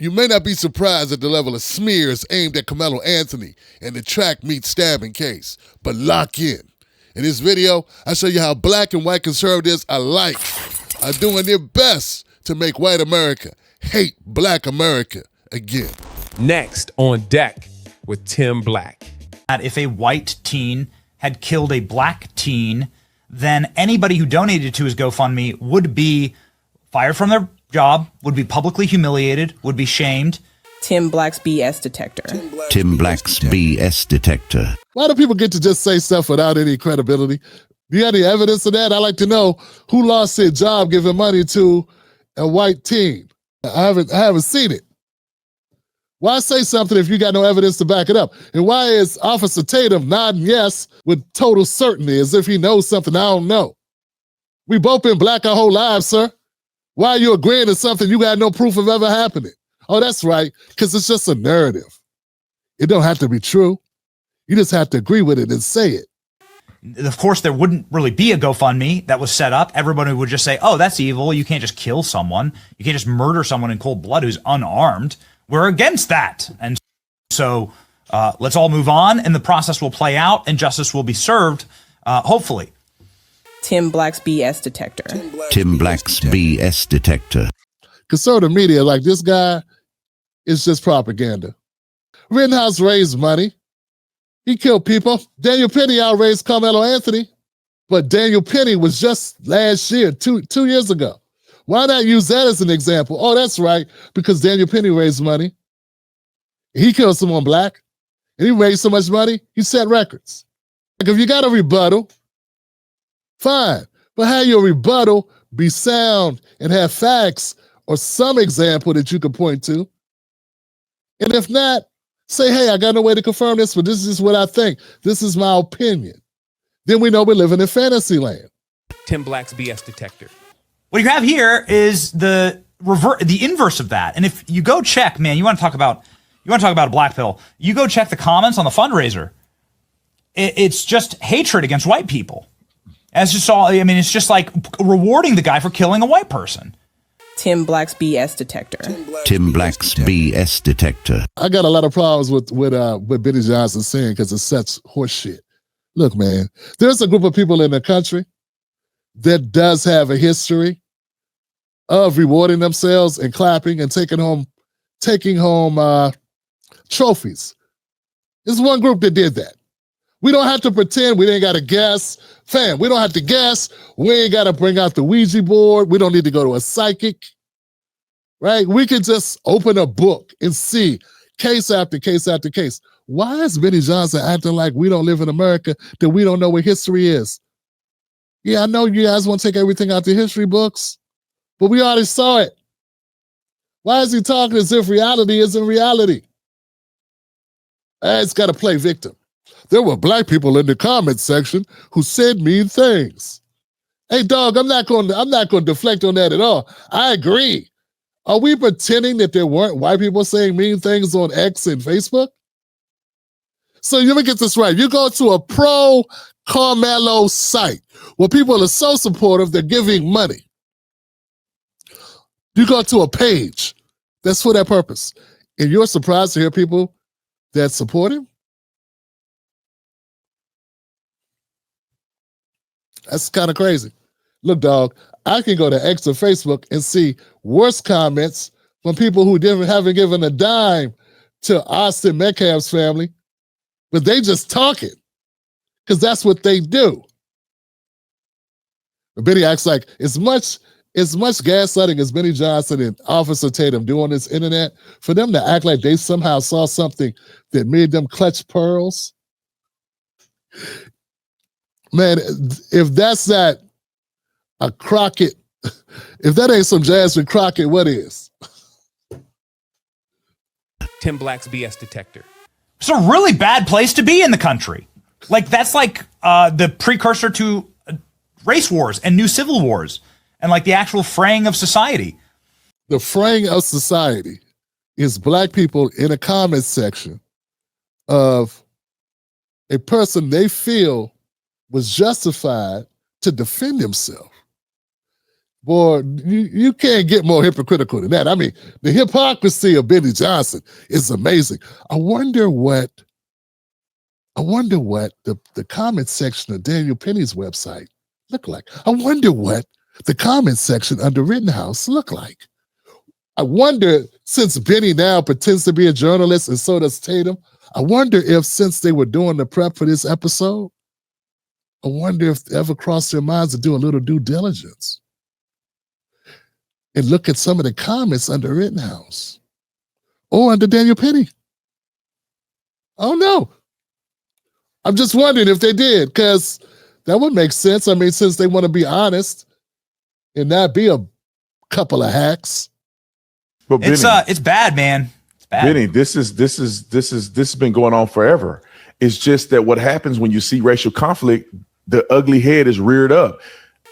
You may not be surprised at the level of smears aimed at Karmelo Anthony and the track meet stabbing case, but lock in. In this video, I show you how black and white conservatives alike are doing their best to make white America hate black America again. Next on deck with Tim Black. If a white teen had killed a black teen, then anybody who donated to his GoFundMe would be fired from their job, would be publicly humiliated, would be shamed. Tim Black's BS detector. Tim Black's BS detector. Why do people get to just say stuff without any credibility? Do you have any evidence of that? I'd like to know who lost their job giving money to a white teen. I haven't seen it. Why say something if you got no evidence to back it up? And why is Officer Tatum nodding yes with total certainty as if he knows something I don't know? We both been black our whole lives, sir. Why are you agreeing to something you got no proof of ever happening? Oh, that's right, because it's just a narrative. It don't have to be true. You just have to agree with it and say it. Of course, there wouldn't really be a GoFundMe that was set up. Everybody would just say, oh, that's evil. You can't just kill someone. You can't just murder someone in cold blood who's unarmed. We're against that. And so let's all move on, and the process will play out, and justice will be served, hopefully. Tim Black's BS detector. Tim Black's BS detector. Conservative media like this guy is just propaganda. Rittenhouse raised money. He killed people. Daniel Penny outraised Karmelo Anthony, but Daniel Penny was just last year, two years ago. Why not use that as an example? Oh, that's right, because Daniel Penny raised money. He killed someone black, and he raised so much money, he set records. Like if you got a rebuttal, fine, but have your rebuttal be sound and have facts or some example that you can point to. And if not, say, hey, I got no way to confirm this, but this is what I think. This is my opinion. Then we know we're living in fantasy land. Tim Black's BS detector. What you have here is the inverse of that. And if you go check, man, you want to talk about a black pill, you go check the comments on the fundraiser. It's just hatred against white people. As you saw, I mean, it's just like rewarding the guy for killing a white person. Tim Black's BS detector. Tim Black's BS detector. I got a lot of problems with Benny Johnson saying because it's such horseshit. Look, man, there's a group of people in the country that does have a history of rewarding themselves and clapping and taking home trophies. There's one group that did that. We don't have to pretend we ain't got to guess. Fam, we don't have to guess. We ain't got to bring out the Ouija board. We don't need to go to a psychic, right? We can just open a book and see case after case after case. Why is Benny Johnson acting like we don't live in America, that we don't know what history is? Yeah, I know you guys want to take everything out the history books, but we already saw it. Why is he talking as if reality isn't reality? It's got to play victim. There were black people in the comment section who said mean things. Hey, dog, I'm not going to deflect on that at all. I agree. Are we pretending that there weren't white people saying mean things on X and Facebook? So let me get this right. You go to a pro-Karmelo site where people are so supportive they're giving money. You go to a page that's for that purpose, and you're surprised to hear people that support him? That's kind of crazy. Look, dog, I can go to X or Facebook and see worse comments from people who haven't given a dime to Austin Metcalf's family, but they just talking because that's what they do. But Benny acts like as much gaslighting as Benny Johnson and Officer Tatum do on this internet, for them to act like they somehow saw something that made them clutch pearls. Man, if that's not a Crockett, if that ain't some Jasmine Crockett, what is? Tim Black's BS detector. It's a really bad place to be in the country. Like, that's like the precursor to race wars and new civil wars and like the actual fraying of society. The fraying of society is black people in a comment section of a person they feel was justified to defend himself. Boy, you can't get more hypocritical than that. I mean, the hypocrisy of Benny Johnson is amazing. I wonder what the comment section of Daniel Penny's website look like. I wonder what the comment section under Rittenhouse look like. I wonder, since Benny now pretends to be a journalist and so does Tatum, I wonder if, since they were doing the prep for this episode, I wonder if it ever crossed their minds to do a little due diligence and look at some of the comments under Rittenhouse or under Daniel Penny. I don't know. I'm just wondering if they did, because that would make sense. I mean, since they want to be honest and not be a couple of hacks. But Benny, It's bad, man. It's bad. Benny, this has been going on forever. It's just that what happens when you see racial conflict, the ugly head is reared up.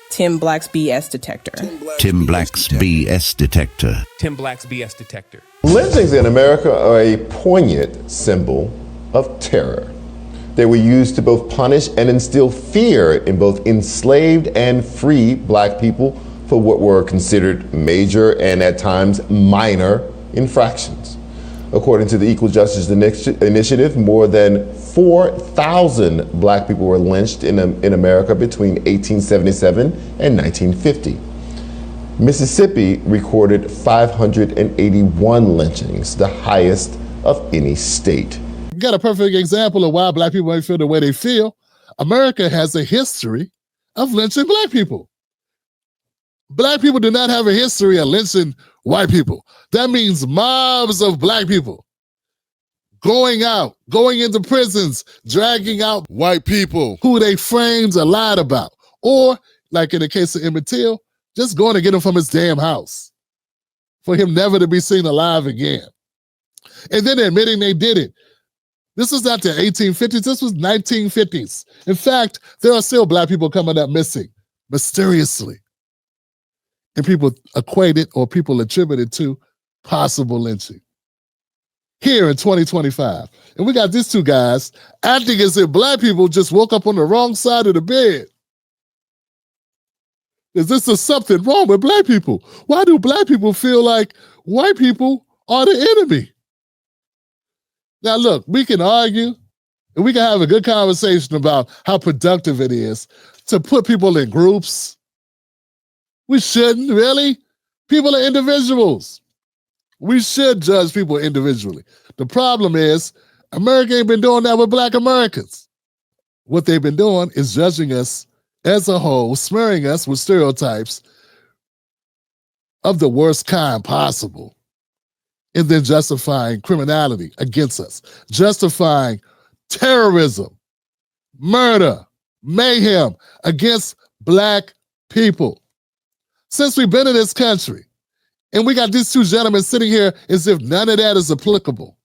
Tim Black's BS detector. Tim Black's BS detector. Tim Black's BS detector. Lynchings in America are a poignant symbol of terror. They were used to both punish and instill fear in both enslaved and free black people for what were considered major and at times minor infractions. According to the Equal Justice Initiative, more than 4,000 black people were lynched in America between 1877 and 1950. Mississippi recorded 581 lynchings, the highest of any state. You got a perfect example of why black people may feel the way they feel. America has a history of lynching black people. Black people do not have a history of lynching white people. That means mobs of black people going into prisons, dragging out white people who they framed or lied about. Or, like in the case of Emmett Till, just going to get him from his damn house for him never to be seen alive again. And then admitting they did it. This was not the 1850s, this was 1950s. In fact, there are still black people coming up missing, mysteriously. And people equated or people attributed to possible lynching. Here in 2025. And we got these two guys acting as if black people just woke up on the wrong side of the bed. Is this something wrong with black people? Why do black people feel like white people are the enemy? Now look, we can argue and we can have a good conversation about how productive it is to put people in groups. We shouldn't, really. People are individuals. We should judge people individually. The problem is, America ain't been doing that with black Americans. What they've been doing is judging us as a whole, smearing us with stereotypes of the worst kind possible, and then justifying criminality against us, justifying terrorism, murder, mayhem against black people. Since we've been in this country, and we got these two gentlemen sitting here as if none of that is applicable.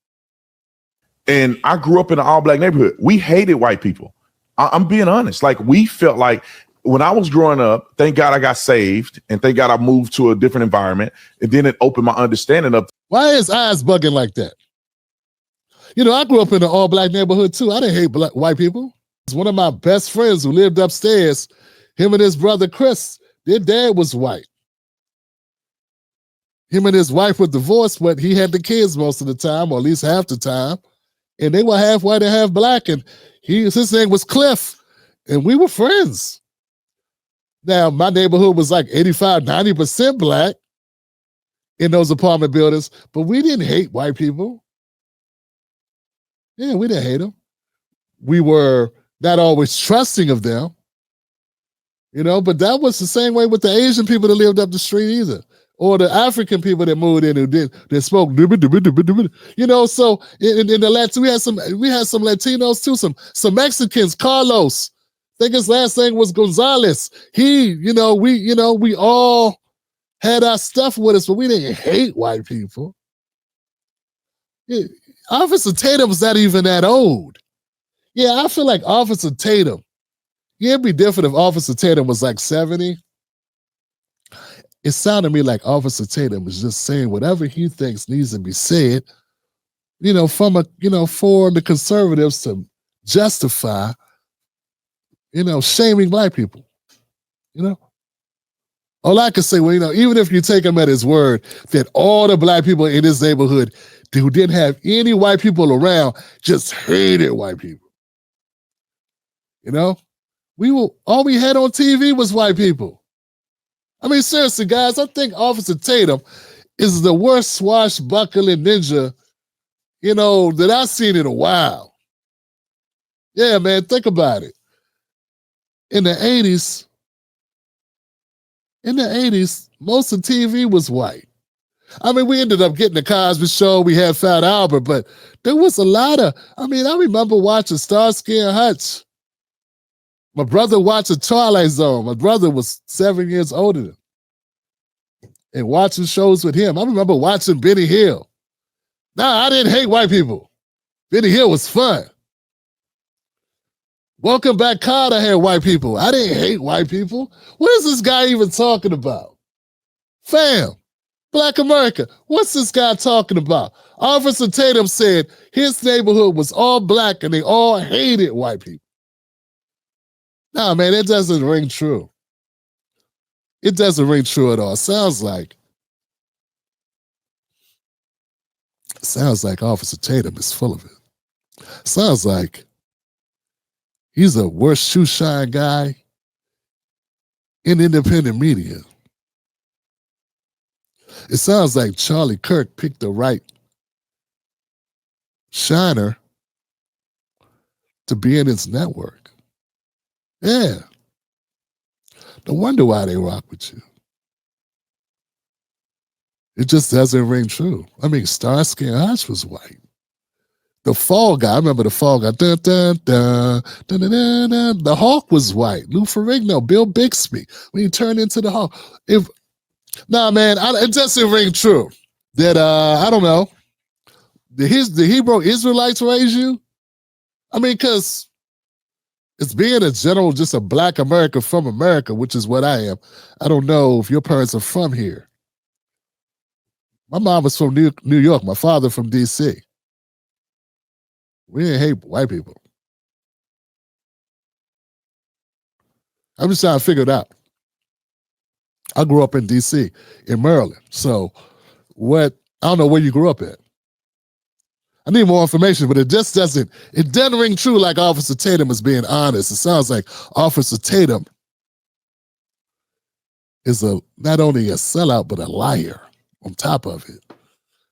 And I grew up in an all-black neighborhood. We hated white people. I'm being honest. Like, we felt like when I was growing up, thank God I got saved, and thank God I moved to a different environment, and then it opened my understanding of. Why is eyes bugging like that? You know, I grew up in an all-black neighborhood too. I didn't hate white people. It's one of my best friends who lived upstairs, him and his brother Chris, their dad was white. Him and his wife were divorced, but he had the kids most of the time, or at least half the time. And they were half white and half black. And his name was Cliff. And we were friends. Now, my neighborhood was like 85, 90% black in those apartment buildings, but we didn't hate white people. Yeah, we didn't hate them. We were not always trusting of them. You know, but that was the same way with the Asian people that lived up the street either. Or the African people that moved in that spoke, you know. So in the Latin, we had some Latinos too, some Mexicans. Carlos, I think his last name was Gonzalez. We all had our stuff with us, but we didn't hate white people. Yeah, Officer Tatum was not even that old. Yeah, I feel like Officer Tatum. Yeah, it'd be different if Officer Tatum was like 70. It sounded to me like Officer Tatum was just saying whatever he thinks needs to be said, for the conservatives to justify, shaming black people, All I can say, well, even if you take him at his word that all the black people in his neighborhood who didn't have any white people around just hated white people. All we had on TV was white people. I mean, seriously, guys, I think Officer Tatum is the worst swashbuckling ninja, that I've seen in a while. Yeah, man, think about it. In the 80s, most of TV was white. I mean, we ended up getting the Cosby Show. We had Fat Albert, but there was a lot of, I remember watching Starsky and Hutch. My brother watched The Twilight Zone. My brother was 7 years older than him. And watching shows with him. I remember watching Benny Hill. I didn't hate white people. Benny Hill was fun. Welcome Back, Kotter had white people. I didn't hate white people. What is this guy even talking about? Fam, Black America, what's this guy talking about? Officer Tatum said his neighborhood was all black and they all hated white people. Nah, man, it doesn't ring true. It doesn't ring true at all. Sounds like Officer Tatum is full of it. Sounds like he's a worse shoe shine guy in independent media. It sounds like Charlie Kirk picked the right shiner to be in his network. Yeah. No wonder why they rock with you. It just doesn't ring true. Starsky and Hutch was white. The Fall Guy, I remember the Fall Guy. Dun, dun, dun, dun, dun, dun, dun. The Hawk was white. Lou Ferrigno, Bill Bixby, when he turned into the Hawk. It doesn't ring true. That, I don't know, the Hebrew Israelites raise you? Because it's being a general, just a Black American from America, which is what I am. I don't know if your parents are from here. My mom was from New York. My father from D.C. We didn't hate white people. I'm just trying to figure it out. I grew up in D.C., in Maryland. So I don't know where you grew up at. I need more information, but it doesn't ring true like Officer Tatum is being honest. It sounds like Officer Tatum is not only a sellout, but a liar on top of it,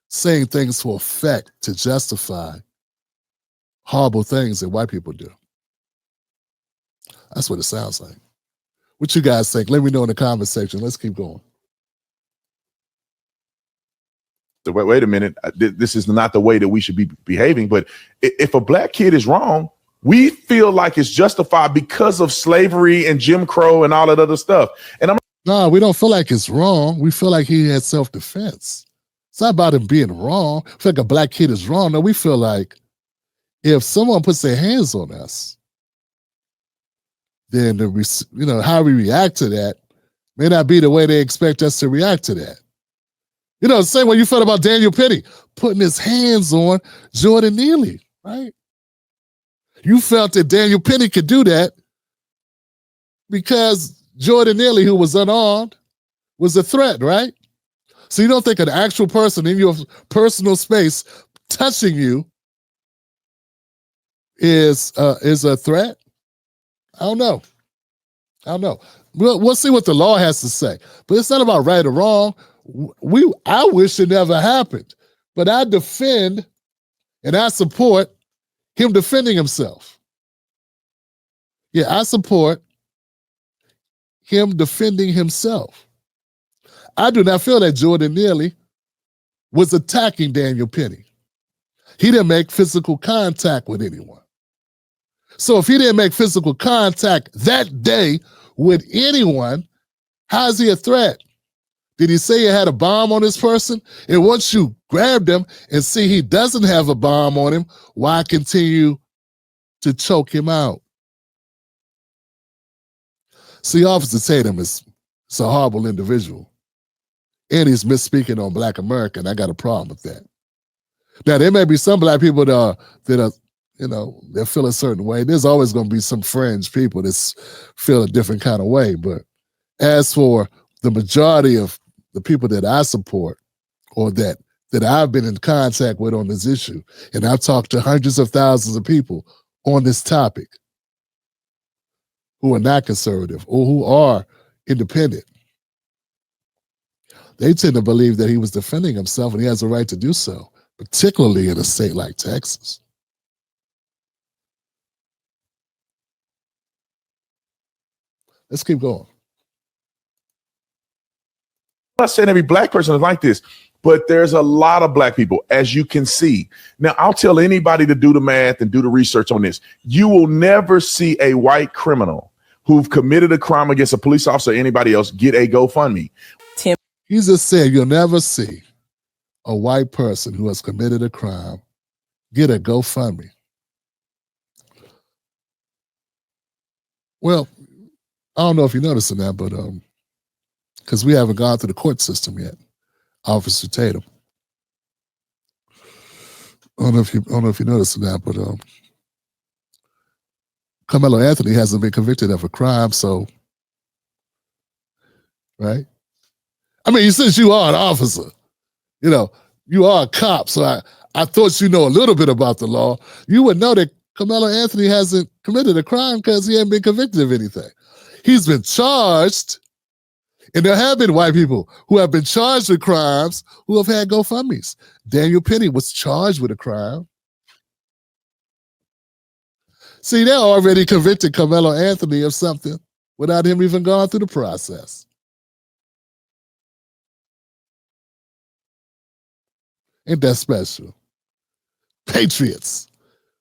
saying things for effect to justify horrible things that white people do. That's what it sounds like. What you guys think? Let me know in the comment section. Let's keep going. So wait a minute. This is not the way that we should be behaving. But if a black kid is wrong, we feel like it's justified because of slavery and Jim Crow and all that other stuff. And No, we don't feel like it's wrong. We feel like he had self-defense. It's not about him being wrong. We feel like a black kid is wrong. No, we feel like if someone puts their hands on us, then how we react to that may not be the way they expect us to react to that. The same way you felt about Daniel Penny putting his hands on Jordan Neely, right? You felt that Daniel Penny could do that because Jordan Neely, who was unarmed, was a threat, right? So you don't think an actual person in your personal space touching you is a threat? I don't know. We'll see what the law has to say. But it's not about right or wrong. I wish it never happened. But I defend and I support him defending himself. Yeah, I support him defending himself. I do not feel that Jordan Neely was attacking Daniel Penny. He didn't make physical contact with anyone. So if he didn't make physical contact that day with anyone, how is he a threat? Did he say he had a bomb on this person? And once you grabbed him and see he doesn't have a bomb on him, why continue to choke him out? See, Officer Tatum is a horrible individual. And he's misspeaking on Black America, and I got a problem with that. Now, there may be some black people that feel a certain way. There's always going to be some fringe people that feel a different kind of way. But as for the majority of the people that I support or that I've been in contact with on this issue, and I've talked to hundreds of thousands of people on this topic who are not conservative or who are independent, they tend to believe that he was defending himself and he has a right to do so, particularly in a state like Texas. Let's keep going. I'm not saying every black person is like this, but there's a lot of black people, as you can see. Now, I'll tell anybody to do the math and do the research on this. You will never see a white criminal who've committed a crime against a police officer or anybody else get a GoFundMe. Tim. He just said you'll never see a white person who has committed a crime get a GoFundMe. Well, I don't know if you noticed that, but because we haven't gone through the court system yet, Officer Tatum. I don't know if you noticed that, but Karmelo Anthony hasn't been convicted of a crime, so right? I mean, since you are an officer, you know, you are a cop, so I thought you know a little bit about the law. You would know that Karmelo Anthony hasn't committed a crime because he hasn't been convicted of anything. He's been charged, and there have been white people who have been charged with crimes who have had GoFundMes. Daniel Penny was charged with a crime. See, they already convicted Karmelo Anthony of something without him even going through the process. Ain't that special? Patriots.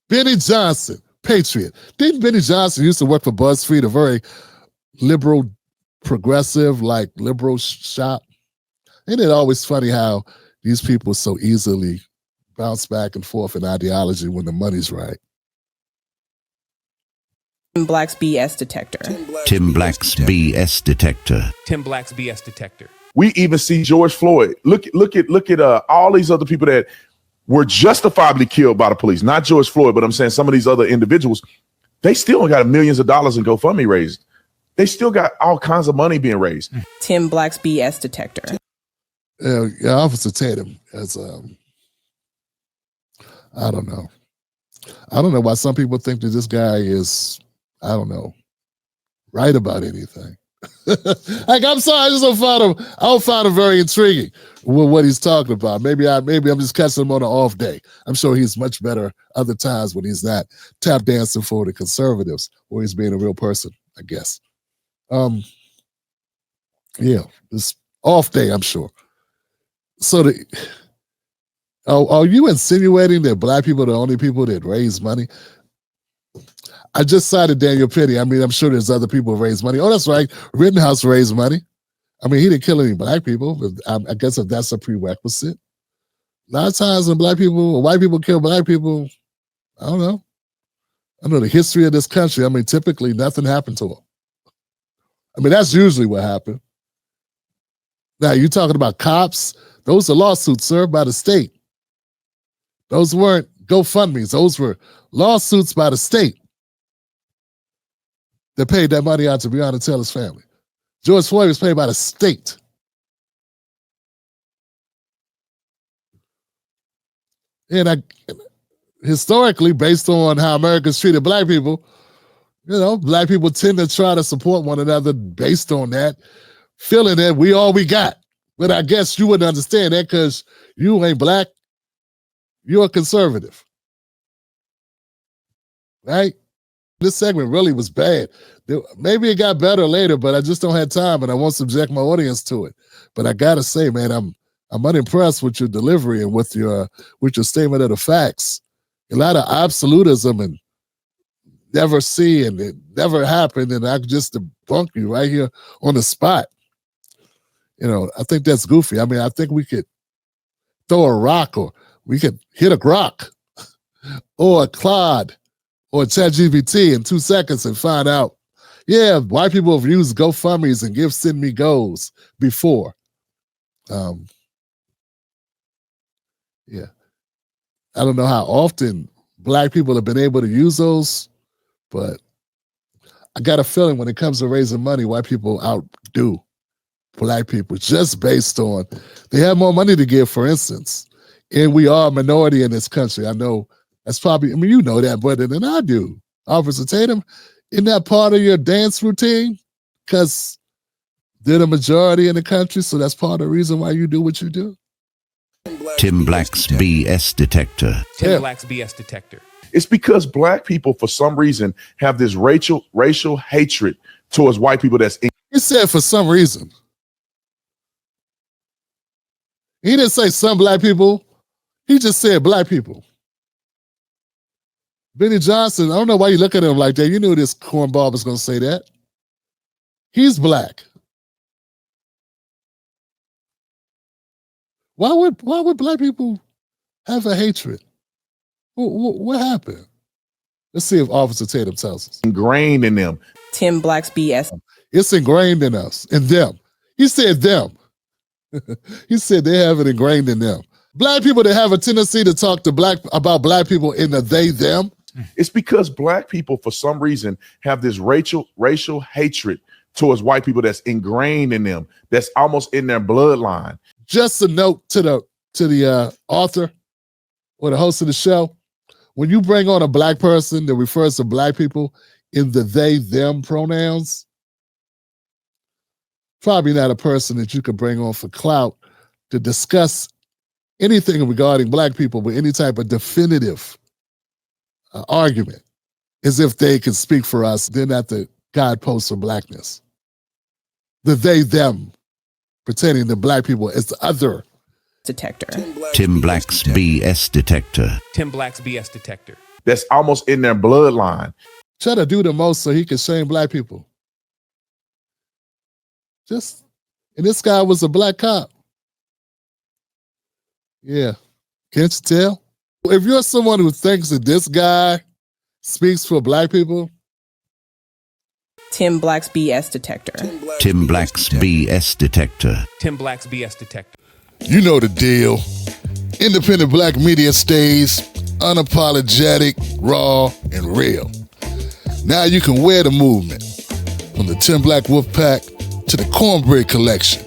Benny Johnson, patriot. Didn't Benny Johnson used to work for BuzzFeed, a very liberal, progressive, like liberal shop? Ain't it always funny how these people so easily bounce back and forth in ideology when the money's right? Tim Black's BS detector. Tim Black's BS detector. Tim Black's BS detector. We even see George Floyd. Look at all these other people that were justifiably killed by the police. Not George Floyd, but I'm saying some of these other individuals. They still got millions of dollars in GoFundMe raised. They still got all kinds of money being raised. Tim Black's BS detector. Yeah, Officer Tatum has I don't know. I don't know why some people think that this guy is, I don't know, right about anything. Like, I'm sorry, I don't find him very intriguing with what he's talking about. Maybe I'm just catching him on an off day. I'm sure he's much better other times when he's not tap dancing for the conservatives or he's being a real person, I guess. Yeah, this off day, I'm sure. So are you insinuating that black people are the only people that raise money? I just cited Daniel Penny. I mean, I'm sure there's other people who raise money. Oh, that's right. Rittenhouse raised money. I mean, he didn't kill any black people, but I guess if that's a prerequisite. A lot of times when white people kill black people, I don't know. I know the history of this country. I mean, typically nothing happened to them. I mean, that's usually what happened. Now, you're talking about cops. Those are lawsuits served by the state. Those weren't GoFundMes. Those were lawsuits by the state that paid that money out to Breonna Taylor's family. George Floyd was paid by the state. And historically, based on how Americans treated black people, you know, black people tend to try to support one another based on that, feeling that we all we got. But I guess you wouldn't understand that because you ain't black. You're a conservative. Right? This segment really was bad. Maybe it got better later, but I just don't have time and I won't subject my audience to it. But I gotta say, man, I'm unimpressed with your delivery and with your statement of the facts. A lot of absolutism and never see and it never happened, and I just debunk you right here on the spot. You know, I think that's goofy. I mean, I think we could throw a rock or we could hit a grok or a Claude or ChatGPT in 2 seconds and find out, yeah, white people have used GoFundMes and Give Send Me Goes before. Yeah. I don't know how often black people have been able to use those, but I got a feeling when it comes to raising money, white people outdo black people just based on they have more money to give, for instance. And we are a minority in this country. I know that's probably, I mean, you know that better than I do. Officer Tatum, isn't that part of your dance routine? Because they're the majority in the country, so that's part of the reason why you do what you do. Tim Black's BS detector. Tim Black's BS detector. It's because black people, for some reason, have this racial hatred towards white people that's He said for some reason. He didn't say some black people. He just said black people. Benny Johnson, I don't know why you look at him like that. You knew this cornball was going to say that. He's black. Why would black people have a hatred? What happened? Let's see if Officer Tatum tells us. ingrained in them. Tim Black's BS. It's ingrained in us, in them. He said them. He said they have it ingrained in them. Black people that have a tendency to talk to about black people in the they, them. It's because black people, for some reason, have this racial hatred towards white people that's ingrained in them, that's almost in their bloodline. Just a note to the author or the host of the show. When you bring on a black person that refers to black people in the they, them pronouns, probably not a person that you could bring on for clout to discuss anything regarding black people with any type of definitive argument, as if they can speak for us. They're not the guideposts for blackness. The they, them, pretending that black people is the other. Detector. Tim Black's BS detector. Tim Black's BS detector. That's almost in their bloodline. Try to do the most so he can shame black people. And this guy was a black cop. Yeah. Can't you tell? If you're someone who thinks that this guy speaks for black people. Tim Black's BS detector. Tim Black's BS detector. Tim Black's BS detector. You know the deal. Independent black media stays unapologetic, raw, and real. Now you can wear the movement. From the Tim Black Wolf Pack to the Cornbread Collection.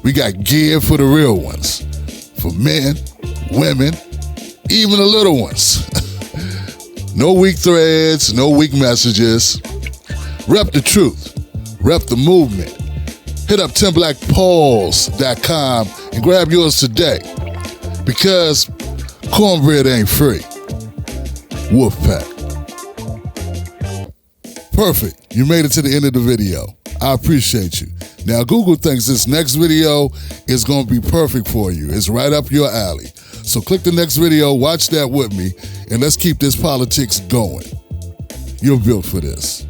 We got gear for the real ones. For men, women, even the little ones. No weak threads, no weak messages. Rep the truth. Rep the movement. Hit up timblackpauls.com and grab yours today. Because cornbread ain't free. Wolfpack. Perfect. You made it to the end of the video. I appreciate you. Now, Google thinks this next video is going to be perfect for you. It's right up your alley. So click the next video, watch that with me, and let's keep this politics going. You're built for this.